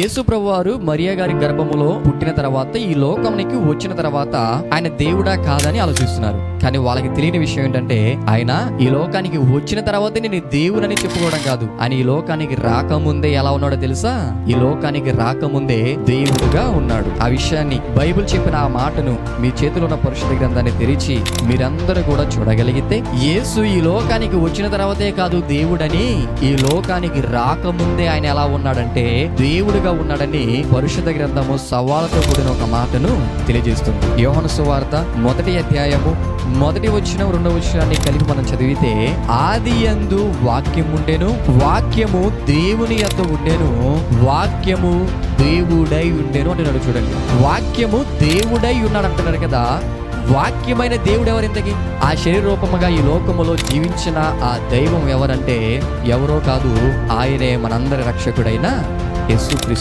యేసు ప్రభువారు మరియా గారి గర్భములో పుట్టిన తర్వాత ఈ లోకానికి వచ్చిన తర్వాత ఆయన దేవుడా కాదని ఆలోచిస్తున్నారు. కానీ వాళ్ళకి తెలియని విషయం ఏంటంటే ఆయన ఈ లోకానికి వచ్చిన తర్వాత నేను దేవుడని చెప్పుకోవడం కాదు, ఆయన ఈ లోకానికి రాకముందే ఎలా ఉన్నాడో తెలుసా? ఈ లోకానికి రాకముందే దేవుడుగా ఉన్నాడు. ఆ విషయాన్ని బైబిల్ చెప్పిన ఆ మాటను మీ చేతిలో ఉన్న పరిశుద్ధ గ్రంథాన్ని తెరిచి మీరందరూ కూడా చూడగలిగితే, యేసు ఈ లోకానికి వచ్చిన తర్వాతే కాదు దేవుడని, ఈ లోకానికి రాకముందే ఆయన ఎలా ఉన్నాడంటే దేవుడుగా ఉన్నాడని పరిశుద్ధ గ్రంథము సవాలుతో కూడిన ఒక మాటను తెలియజేస్తుంది. యోహాను సువార్త 1వ అధ్యాయము 1వ వచనం 2వ వచనాన్ని కలిపి మనం చదివితే, ఆదియందు వాక్యం ఉండెను, వాక్యము దేవుని యొద్ద ఉండెను, వాక్యము దేవుడై ఉండెను అంటున్నాడు. చూడండి, వాక్యము దేవుడై ఉన్నాడు అంటున్నాడు కదా. వాక్యమైన దేవుడు ఎవరింతకి? ఆ శరీర రూపముగా ఈ లోకములో జీవించిన ఆ దైవం ఎవరంటే ఎవరో కాదు, ఆయనే మనందరి రక్షకుడైన యేసుక్రీస్తు.